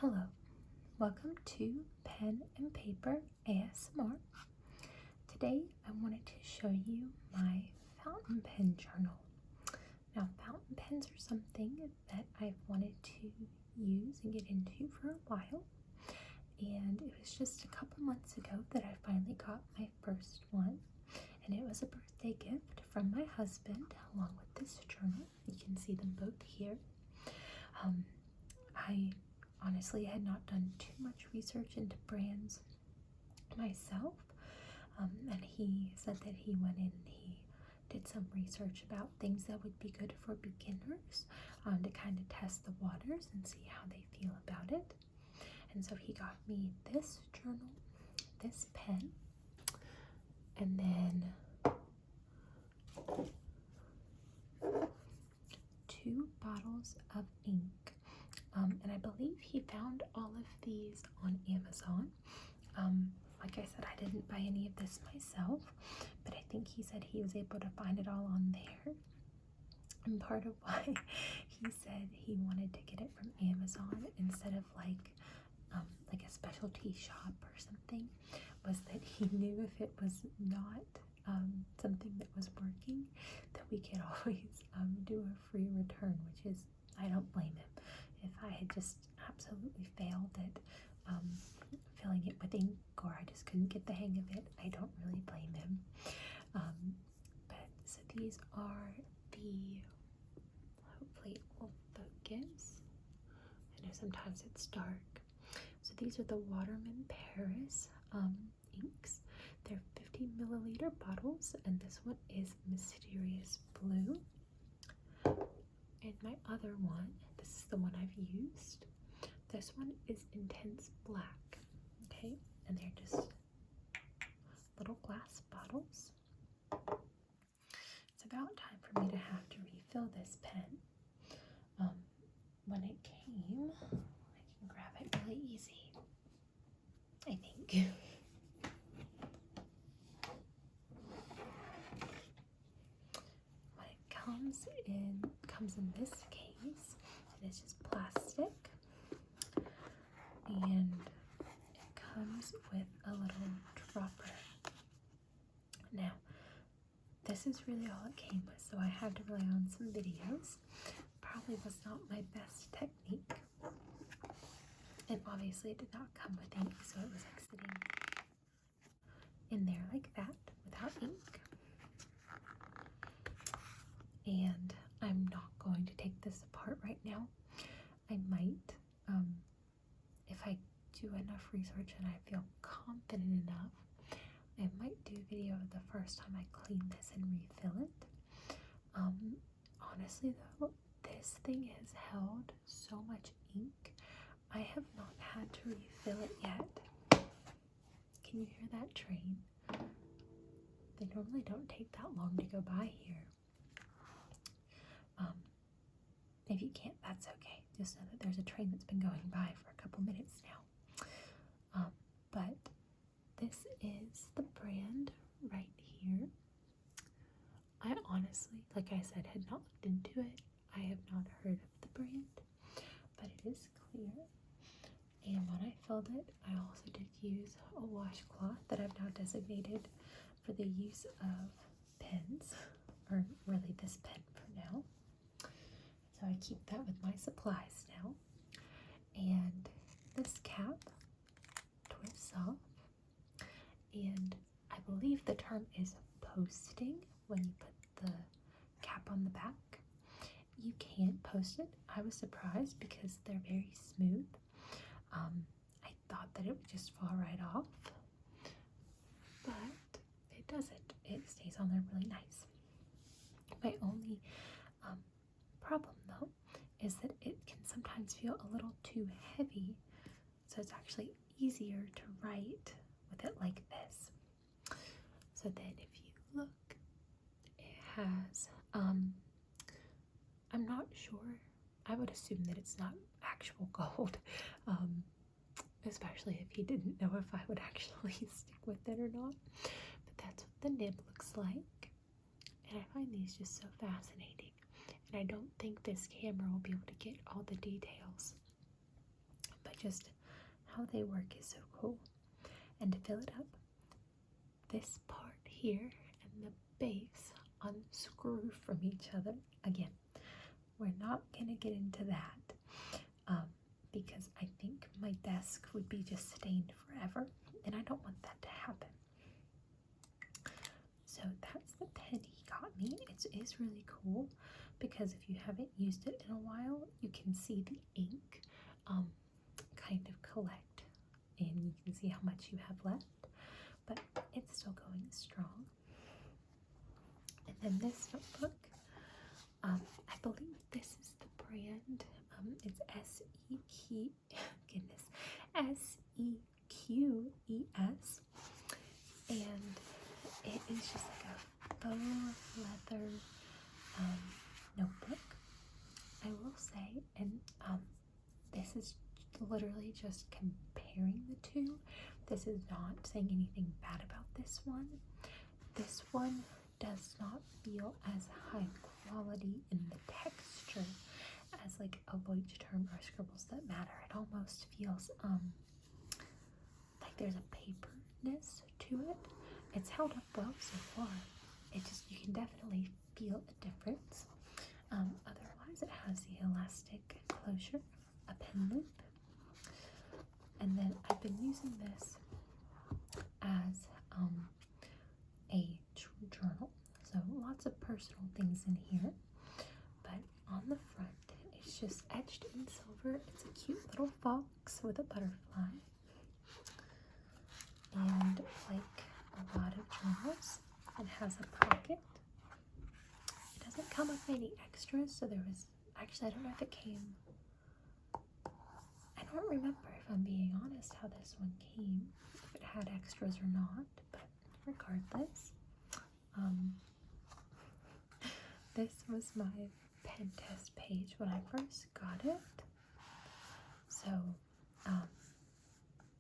Hello, welcome to Pen and Paper ASMR. Today I wanted to show you my fountain pen journal. Now, fountain pens are something that I've wanted to use and get into for a while, and it was just a couple months ago that I finally got my first one, and it was a birthday gift from my husband along with this journal. You can see them both here. I honestly had not done too much research into brands myself, and he said that he went in and he did some research about things that would be good for beginners, to kind of test the waters and see how they feel about it. And so he got me this journal, this pen, and then 2 bottles of ink. And I believe he found all of these on Amazon. Like I said, I didn't buy any of this myself, but I think he said he was able to find it all on there. And part of why he said he wanted to get it from Amazon instead of like a specialty shop or something was that he knew if it was not something that was working, that we could always do a free return, which is, I don't blame him. If I had just absolutely failed at filling it with ink, or I just couldn't get the hang of it, I don't really blame him. But so these are the, hopefully it will focus. I know sometimes it's dark. So these are the Waterman Paris inks. They're 50 milliliter bottles, and this one is Mysterious Blue. And my other one, this is the one I've used. This one is Intense Black, okay? And they're just little glass bottles. It's about time for me to have to refill this pen. When it came, I can grab it really easy, I think. When it comes in this case, and it's just plastic, and it comes with a little dropper. Now, this is really all it came with, so I had to rely on some videos. Probably was not my best technique, and obviously it did not come with ink, so it was like sitting in there like that without ink. And I'm not going to take this apart right now. I might, if I do enough research and I feel confident enough, I might do a video of the first time I clean this and refill it. Honestly though, this thing has held so much ink, I have not had to refill it yet. Can you hear that train? They normally don't take that long to go by here. If you can't, that's okay. Just know that there's a train that's been going by for a couple minutes now. But this is the brand right here. I honestly, like I said, had not looked into it. I have not heard of the brand, but it is clear. And when I filled it, I also did use a washcloth that I've now designated for the use of pens, or really this pen for now. So I keep that with my supplies now. And this cap twists off, and I believe the term is posting when you put the cap on the back. You can't post it. I was surprised because they're very smooth. I thought that it would just fall right off, but it doesn't. It stays on there really nice. My only problem though is that it can sometimes feel a little too heavy, so it's actually easier to write with it like this. So then if you look, it has I'm not sure, I would assume that it's not actual gold, especially if he didn't know if I would actually stick with it or not, but that's what the nib looks like. And I find these just so fascinating, and I don't think this camera will be able to get all the details, but just how they work is so cool. And to fill it up, this part here and the base unscrew from each other. Again, we're not going to get into that because I think my desk would be just stained forever, and I don't want that to happen. So that's the pen he got me. It is really cool because if you haven't used it in a while, you can see the ink kind of collect, and you can see how much you have left, but it's still going strong. And then this notebook, I believe this is the brand. It's SEQES, and it is just like a faux leather notebook. I will say, and this is literally just comparing the two. This is not saying anything bad about this one. This one does not feel as high quality in the texture as like a Leuchtturm or Scribbles That Matter. It almost feels like there's a paperness to it. It's held up well so far. It just, you can definitely feel a difference. Otherwise, it has the elastic closure, a pen loop, and then I've been using this as a journal. So lots of personal things in here, but on the front, it's just etched in silver. It's a cute little fox with a butterfly, and like a lot of journals, it has a pocket. It doesn't come with any extras, so there was, actually I don't know if it came, I don't remember, if I'm being honest, how this one came, if it had extras or not, but regardless, this was my pen test page when I first got it. So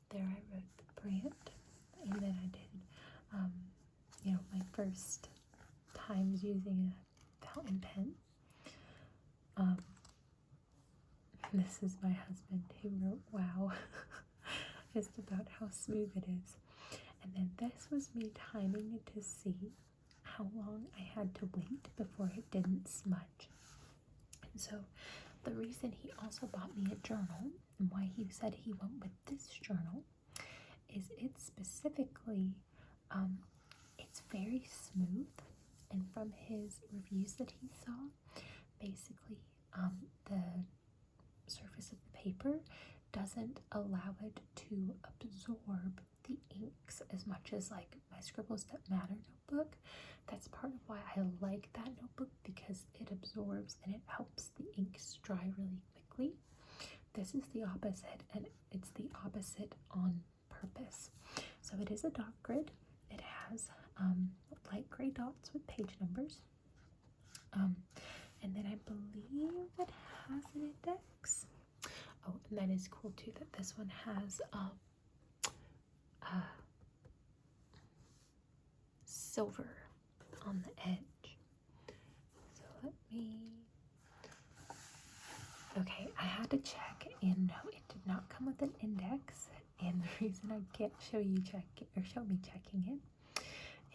there I wrote the brand, and then I did my first times using a fountain pen. This is my husband who wrote wow just about how smooth it is. And then this was me timing it to see how long I had to wait before it didn't smudge. And so the reason he also bought me a journal, and why he said he went with this journal, is it's specifically it's very smooth, and from his reviews that he saw, basically the surface of the paper doesn't allow it to absorb the inks as much as like my Scribbles That Matter notebook. That's part of why I like that notebook, because it absorbs and it helps the inks dry really quickly. This is the opposite, and it's the opposite on purpose. So it is a dark grid. It has light gray dots with page numbers, and then I believe it has an index. Oh, and that is cool too, that this one has silver on the edge. So let me, okay, I had to check, and no, it did not come with an index. And the reason I can't show me checking it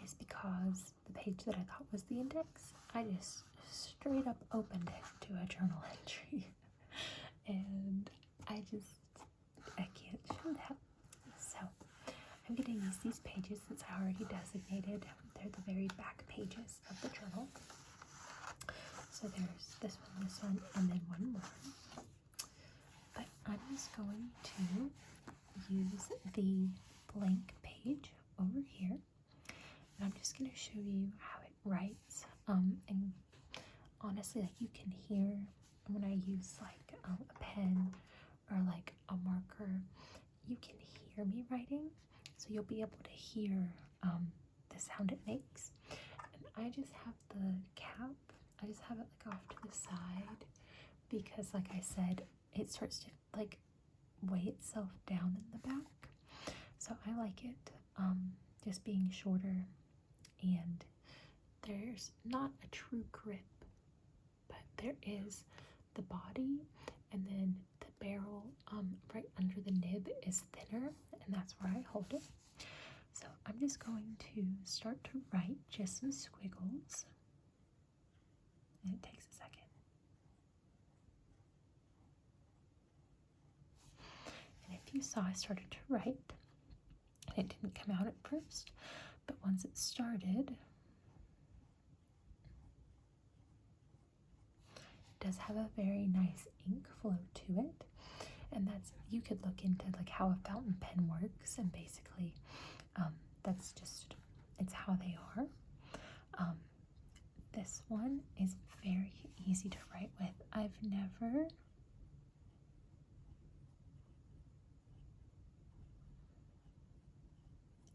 is because the page that I thought was the index, I just straight up opened it to a journal entry, and I can't show that. So I'm going to use these pages since I already designated they're the very back pages of the journal. So there's this one, and then one more. But I'm just going to use the blank page over here, and I'm just going to show you how it writes. And honestly, like, you can hear when I use like a pen or like a marker, you can hear me writing, so you'll be able to hear the sound it makes. And I just have the cap, I just have it like off to the side, because like I said, it starts to like weigh itself down in the back. So I like it just being shorter, and there's not a true grip, but there is the body and then the barrel right under hold it. So I'm just going to start to write just some squiggles. And it takes a second. And if you saw, I started to write. And it didn't come out at first, but once it started, it does have a very nice ink flow to it. And that's, you could look into like how a fountain pen works, and basically that's just, it's how they are. This one is very easy to write with. I've never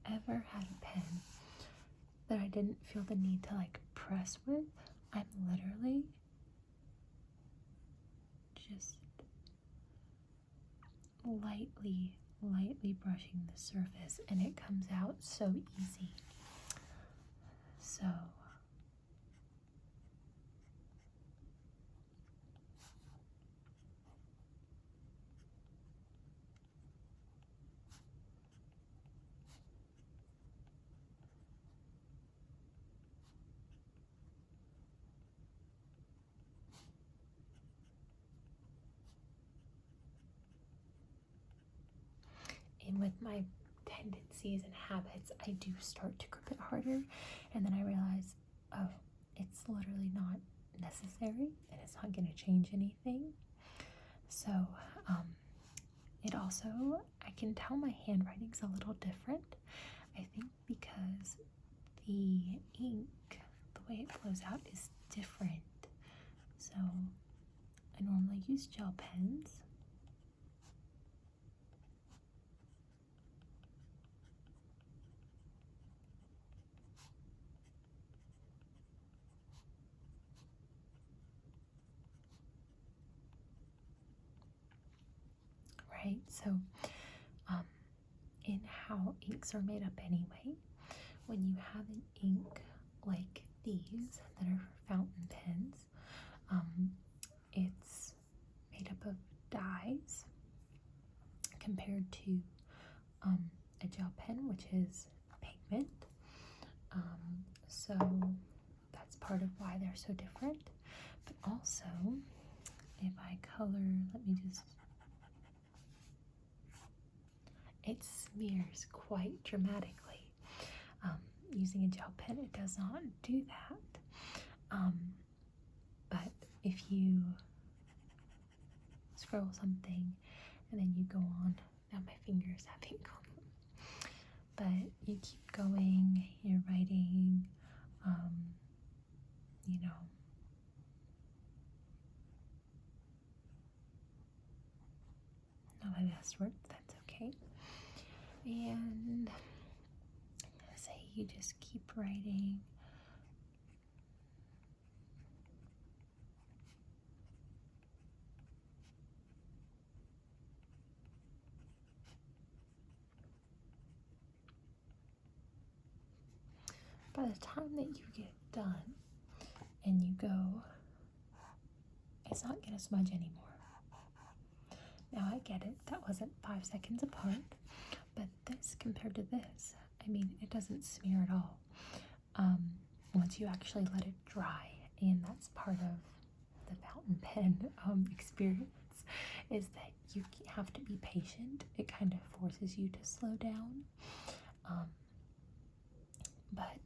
ever had a pen that I didn't feel the need to like press with. I'm literally just lightly brushing the surface, and it comes out so easy. So and with my tendencies and habits, I do start to grip it harder, and then I realize, oh, it's literally not necessary, and it's not going to change anything. So it also, I can tell my handwriting's a little different. I think because the ink, the way it flows out is different. So I normally use gel pens. Right, so in how inks are made up anyway, when you have an ink like these that are for fountain pens, it's made up of dyes compared to a gel pen, which is pigment. So that's part of why they're so different. But also, if I color, let me just, it smears quite dramatically. Using a gel pen, it does not do that. But if you scroll something and then you go on, now my fingers have ink on them, but you keep going, you're writing, you know, not my best words, that's okay. And say you just keep writing. By the time that you get done and you go, it's not gonna smudge anymore. Now I get it, that wasn't 5 seconds apart, but this compared to this, I mean, it doesn't smear at all. Once you actually let it dry, and that's part of the fountain pen experience, is that you have to be patient. It kind of forces you to slow down. But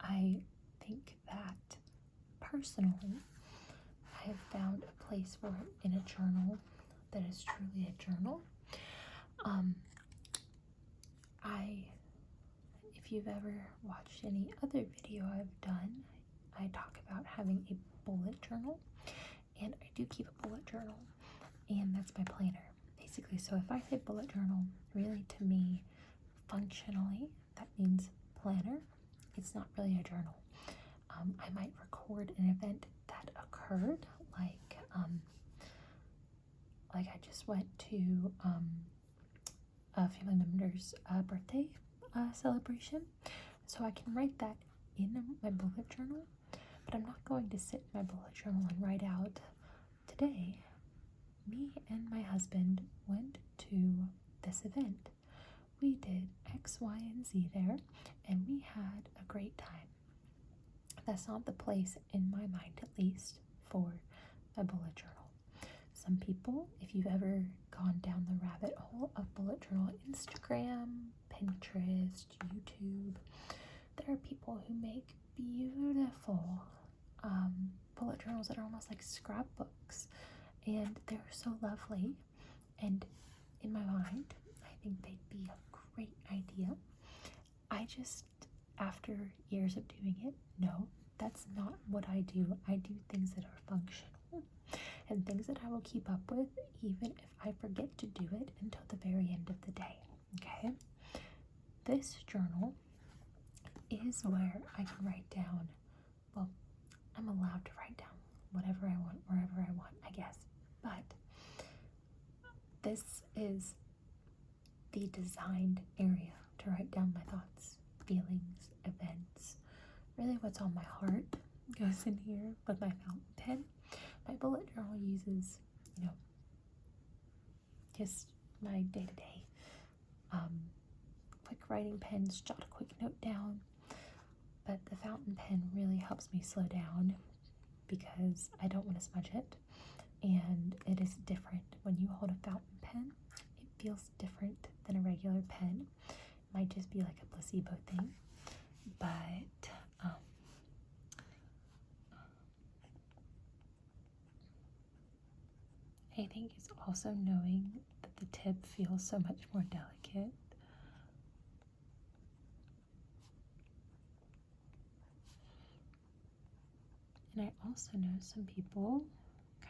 I think that personally, I have found a place for it in a journal that is truly a journal. If you've ever watched any other video I've done, I talk about having a bullet journal, and I do keep a bullet journal, and that's my planner, basically. So if I say bullet journal, really to me, functionally, that means planner. It's not really a journal. I might record an event that occurred, like I just went to a family member's birthday celebration, so I can write that in my bullet journal, but I'm not going to sit in my bullet journal and write out, today, me and my husband went to this event. we did X, Y, and Z there, and we had a great time. That's not the place, in my mind at least, for a bullet journal. Some people, if you've ever gone down the rabbit hole of bullet journal Instagram, Pinterest, YouTube, there are people who make beautiful bullet journals that are almost like scrapbooks, and they're so lovely. And in my mind, I think they'd be a great idea. I just, after years of doing it, no, that's not what I do. I do things that are functional and things that I will keep up with even if I forget to do it until the very end of the day. Okay? This journal is where I can write down, well, I'm allowed to write down whatever I want, wherever I want, I guess. But this is the designed area to write down my thoughts, feelings, events. Really what's on my heart goes in here with my fountain pen. My bullet journal uses, just my day-to-day quick writing pens, jot a quick note down. But the fountain pen really helps me slow down because I don't want to smudge it. And it is different when you hold a fountain pen. It feels different than a regular pen. It might just be like a placebo thing. But I think it's also knowing that the tip feels so much more delicate. And I also know some people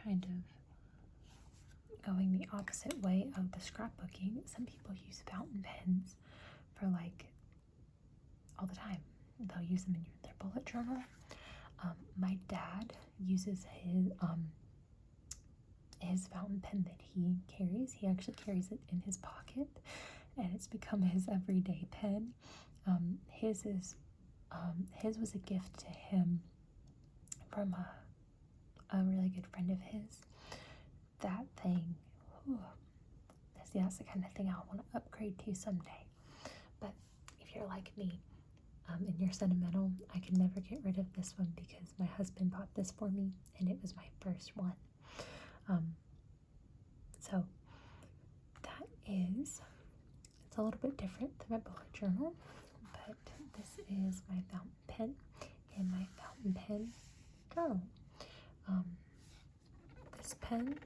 kind of going the opposite way of the scrapbooking. Some people use fountain pens for like all the time. They'll use them in their bullet journal. My dad uses his fountain pen that he carries. He actually carries it in his pocket, and it's become his everyday pen. His was a gift to him from a really good friend of his. That thing, that's the kind of thing I want to upgrade to someday. But if you're like me, and you're sentimental, I can never get rid of this one because my husband bought this for me, and it was my first one. So it's a little bit different than my bullet journal, but this is my fountain pen and my fountain pen journal. This pen,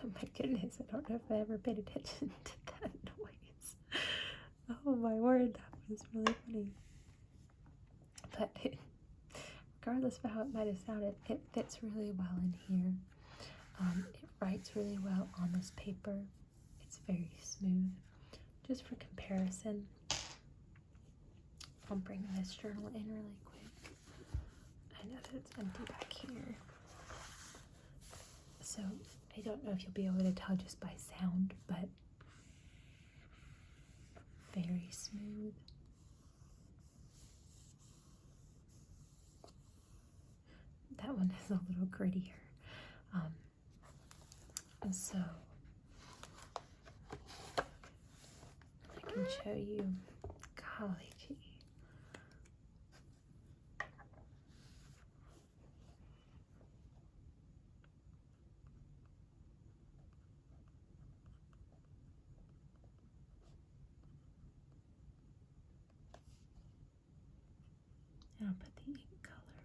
oh my goodness, I don't know if I ever paid attention to that noise. Oh my word, that was really funny. But regardless of how it might have sounded, it fits really well in here. It writes really well on this paper. It's very smooth. Just for comparison, I'll bring this journal in really quick. I know that it's empty back here. So I don't know if you'll be able to tell just by sound, but very smooth. That one is a little grittier. So I can show you, golly gee. And I'll put the ink color.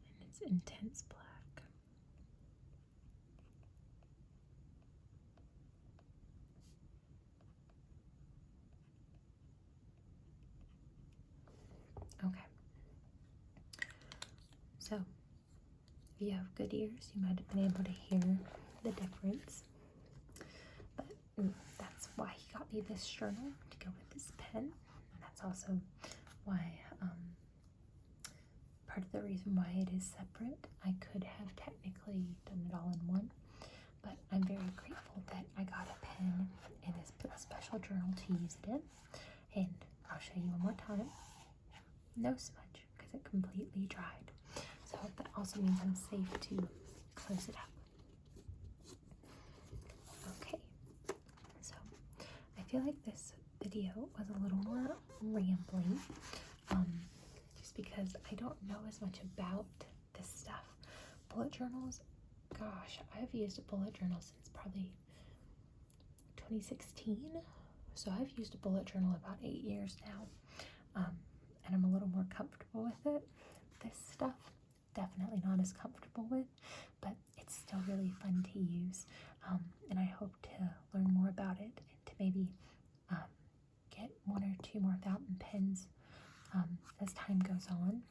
And it's intense black. Okay. So, if you have good ears, you might have been able to hear the difference. But that's why he got me this journal to go with this pen. And that's also why, part of the reason why it is separate. I could have technically done it all in one, but I'm very grateful that I got a pen and this special journal to use it in. And I'll show you one more time. No smudge because it completely dried. So that also means I'm safe to close it up. feel like this video was a little more rambling, just because I don't know as much about this stuff. Bullet journals, gosh, I've used a bullet journal since probably 2016, so I've used a bullet journal about 8 years now, and I'm a little more comfortable with it. This stuff, definitely not as comfortable with, but it's still really fun to use, and I hope to learn more about it and to maybe get 1 or 2 more fountain pens as time goes on.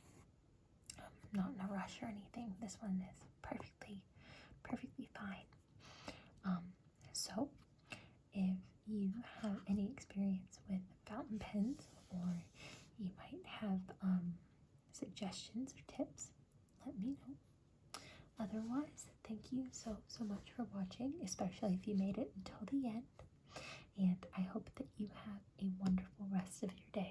Not in a rush or anything. This one is perfectly fine. So if you have any experience with fountain pens, or you might have suggestions or tips, let me know. Otherwise, thank you so much for watching, especially if you made it until the end, and I hope that you have a wonderful rest of your day.